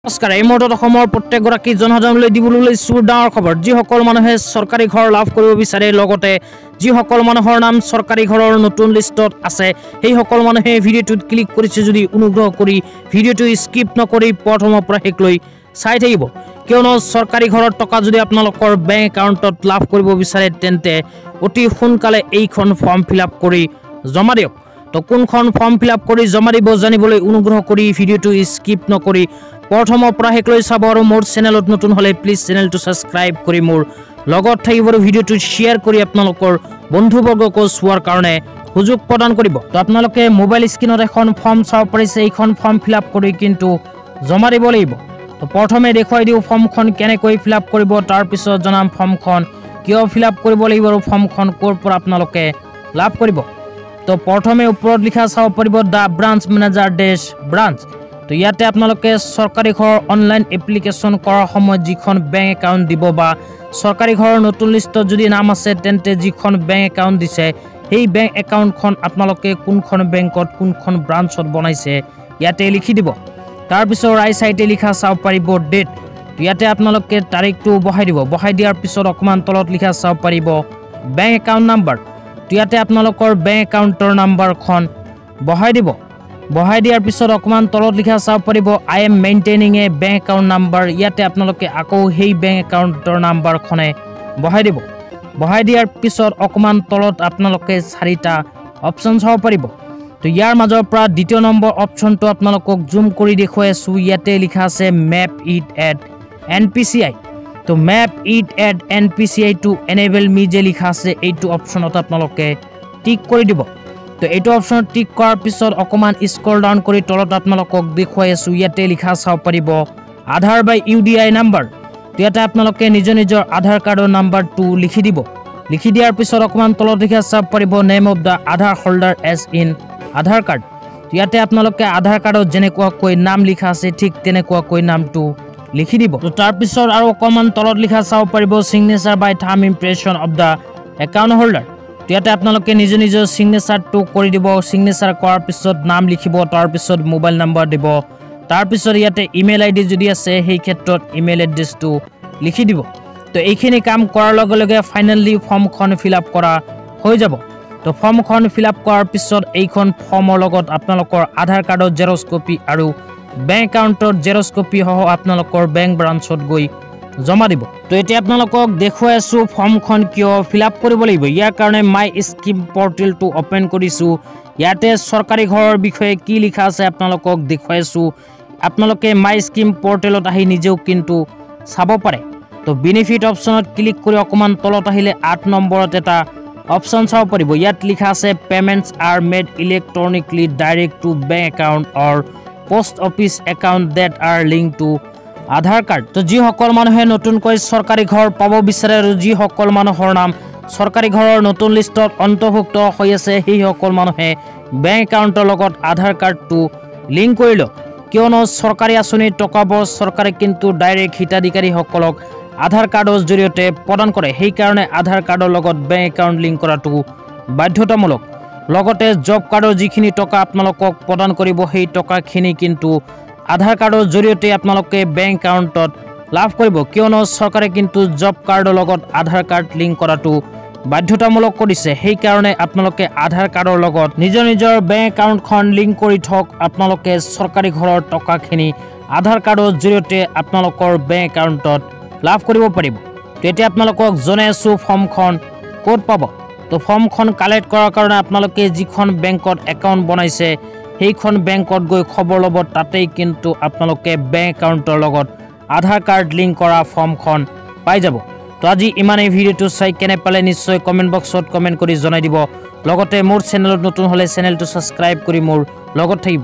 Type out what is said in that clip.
নমস্কাৰ এই মুহূৰ্তত অসমৰ প্ৰত্যেকগৰাকী জনসাধাৰণলৈ দিবলৈ লৈছোঁ ডাঙৰ খবৰ। যিসকল মানুহে চৰকাৰী ঘৰ লাভ কৰিব বিচাৰে লগতে যিসকল মানুহৰ নাম চৰকাৰী ঘৰৰ নতুন লিষ্টত আছে সেই সকল মানুহে ভিডিঅ'টোত ক্লিক কৰিছে যদি অনুগ্ৰহ কৰি ভিডিঅ'টো স্কিপ নকৰি প্ৰথমৰ পৰা শেষলৈ চাই থাকিব, কিয়নো চৰকাৰী ঘৰৰ টকা যদি আপোনালোকৰ বেংক একাউণ্টত লাভ কৰিব বিচাৰে তেন্তে অতি সোনকালে এইখন ফৰ্ম ফিল আপ কৰি জমা দিয়ক। তো কোনখন ফৰ্ম ফিল আপ কৰি জমা দিব জানিবলৈ অনুগ্ৰহ কৰি ভিডিঅ'টো স্কিপ নকৰি প্ৰথমৰ পৰা শেষলৈ চাব আৰু মোৰ চেনেলত নতুন হলে প্লিজ চেনেলটো সাবস্ক্ৰাইব কৰি মোৰ লগত থাকিব আৰু ভিডিঅ'টো শ্বেয়াৰ কৰি আপোনালোকৰ বন্ধুবৰ্গক চোৱাৰ কাৰণে সুযোগ প্ৰদান কৰিব। তো আপোনালোকে মোবাইল স্ক্ৰীনত এখন ফৰ্ম চাব পাৰিছে, এইখন ফৰ্ম ফিল আপ কৰি কিন্তু জমা দিব লাগিব। তো প্ৰথমে দেখুৱাই দিওঁ ফৰ্মখন কেনেকৈ ফিল আপ কৰিব, তাৰ পিছত জনাম ফৰ্মখন কিয় ফিল আপ কৰিব লাগিব আৰু ফৰ্মখন ক'ৰ পৰা আপোনালোকে লাভ কৰিব। তো প্ৰথমে ওপৰত লিখা চাব পাৰিব দা ব্ৰাঞ্চ মেনেজাৰ ডেশ ব্ৰাঞ্চ। তো ইয়াতে আপোনালোকে চৰকাৰী ঘৰৰ অনলাইন এপ্লিকেশ্যন কৰাৰ সময়ত যিখন বেংক একাউণ্ট দিব বা চৰকাৰী ঘৰৰ নতুন লিষ্টত যদি নাম আছে তেন্তে যিখন বেংক একাউণ্ট দিছে সেই বেংক একাউণ্টখন আপোনালোকে কোনখন বেংকত কোনখন ব্ৰাঞ্চত বনাইছে ইয়াতে লিখি দিব। তাৰপিছত ৰাইট চাইডে লিখা চাব পাৰিব ডেট। ইয়াতে আপোনালোকে তাৰিখটো বহাই দিব। বহাই দিয়াৰ পিছত অকণমান তলত লিখা চাব পাৰিব বেংক একাউণ্ট নাম্বাৰ। ইয়াতে আপোনালোকৰ বেংক একাউণ্টৰ নাম্বাৰখন বহাই দিব। বহাই দিয়াৰ পিছত অকণমান তলত লিখা চাব পাৰিব I am maintaining A bank account number. ইয়াতে আপোনালোকে আকৌ সেই বেংক একাউণ্টৰ নাম্বাৰখনে বহাই দিব। বহাই দিয়াৰ পিছত অকণমান তলত আপোনালোকে 4টা অপশ্যন চাব পাৰিব। তো ইয়াৰ মাজৰ পৰা দ্বিতীয় নম্বৰ অপশ্যনটো আপোনালোকক জুম কৰি দেখুৱাই আছোঁ। ইয়াতে লিখা আছে মেপ ইট এট NPCI। তো map it at NPCI to enable me যে লিখা আছে এইটো অপশ্যনত আপোনালোকে টিক কৰি দিব। তো এইটো অপশ্যনত টিক কৰাৰ পিছত অকণমান স্ক্ৰল ডাউন কৰি তলত আপোনালোকক দেখুৱাই আছোঁ। ইয়াতে লিখা চাব পাৰিব আধাৰ বাই UDI নাম্বাৰ। তো ইয়াতে আপোনালোকে নিজৰ আধাৰ কাৰ্ডৰ নাম্বাৰটো লিখি দিব। লিখি দিয়াৰ পিছত অকণমান তলত লিখা চাব পাৰিব name of the Aadhaar holder as in Aadhaar card. ইয়াতে আপোনালোকে আধাৰ কাৰ্ডত যেনেকুৱাকৈ নাম লিখা আছে ঠিক তেনেকুৱাকৈ নামটো লিখি দিব। তো তাৰপিছত আৰু অকণমান তলত লিখা চাব পাৰিব signature by thumb impression of the account holder. ইয়াতে আপোনালোকে নিজৰ চিগনেচাৰটো কৰি দিব। চিগনেচাৰ কৰাৰ পিছত নাম লিখিব, তাৰপিছত মোবাইল নাম্বাৰ দিব, তাৰপিছত ইয়াতে ইমেইল ID যদি আছে সেই ক্ষেত্ৰত ইমেইল এড্ৰেছটো লিখি দিব। তো এইখিনি কাম কৰাৰ লগে লগে ফাইনেলি ফৰ্মখন ফিল আপ কৰা হৈ যাব। তো ফৰ্মখন ফিল আপ কৰাৰ পিছত এইখন ফৰ্মৰ লগত আপোনালোকৰ আধাৰ কাৰ্ডৰ জেৰক্স কপি আৰু বেংক একাউণ্টৰ জেৰক্স কপি সহ আপোনালোকৰ বেংক ব্ৰাঞ্চত গৈ জমা দিব। তো এতিয়া আপোনালোকক দেখুৱাই আছোঁ ফৰ্মখন কিয় ফিল আপ কৰিব লাগিব। ইয়াৰ কাৰণে মাই স্কিম পৰ্টেলটো অপেন কৰিছোঁ। ইয়াতে চৰকাৰী ঘৰৰ বিষয়ে কি লিখা আছে আপোনালোকক দেখুৱাই আছোঁ। আপোনালোকে মাই স্কিম পৰ্টেলত আহি নিজেও কিন্তু চাব পাৰে। তো বেনিফিট অপশ্যনত ক্লিক কৰি অকণমান তলত আহিলে 8 নম্বৰত এটা অপশ্যন চাব পাৰিব। ইয়াত লিখা আছে payments are made electronically direct to bank account or post office account that are linked to Aadhaar card. তো যিসকল মানুহে নতুনকৈ চৰকাৰী ঘৰ পাব বিচাৰে আৰু যিসকল মানুহৰ নাম চৰকাৰী ঘৰৰ নতুন লিষ্টত অন্তৰ্ভুক্ত হৈ আছে সেইসকল মানুহে বেংক একাউণ্টৰ লগত আধাৰ কাৰ্ডটো লিংক কৰি লওক, কিয়নো চৰকাৰী আঁচনিৰ টকাবোৰ চৰকাৰে কিন্তু ডাইৰেক্ট হিতাধিকাৰীসকলক আধাৰ কাৰ্ডৰ জৰিয়তে প্ৰদান কৰে। সেইকাৰণে আধাৰ কাৰ্ডৰ লগত বেংক একাউণ্ট লিংক কৰাটো বাধ্যতামূলক। লগতে জব কাৰ্ডৰ যিখিনি টকা আপোনালোকক প্ৰদান কৰিব সেই টকাখিনি কিন্তু আধাৰ কাৰ্ডৰ জৰিয়তে আপোনালোকে বেংক একাউণ্টত লাভ কৰিব, কিয়নো চৰকাৰে কিন্তু জব কাৰ্ডৰ লগত আধাৰ কাৰ্ড লিংক কৰাটো বাধ্যতামূলক কৰিছে। সেইকাৰণে আপোনালোকে আধাৰ কাৰ্ডৰ লগত নিজৰ বেংক একাউণ্টখন লিংক কৰি থওক। আপোনালোকে চৰকাৰী ঘৰৰ টকাখিনি আধাৰ কাৰ্ডৰ জৰিয়তে আপোনালোকৰ বেংক একাউণ্টত লাভ কৰিব পাৰিব। তো এতিয়া আপোনালোকক জনাই আছোঁ ফৰ্মখন ক'ত পাব। তো ফৰ্মখন কালেক্ট কৰাৰ কাৰণে আপোনালোকে যিখন বেংকত একাউণ্ট বনাইছে সেইখন বেংকত গৈ খবৰ ল'ব। তাতেই কিন্তু আপোনালোকে বেংক একাউণ্টৰ লগত আধাৰ কাৰ্ড লিংক কৰা ফৰ্মখন পাই যাব। তো আজি ইমানেই। ভিডিঅ'টো চাই কেনে পালে নিশ্চয় কমেণ্ট বক্সত কমেণ্ট কৰি জনাই দিব। লগতে মোৰ চেনেলত নতুন হ'লে চেনেলটো ছাবস্ক্ৰাইব কৰি মোৰ লগত থাকিব।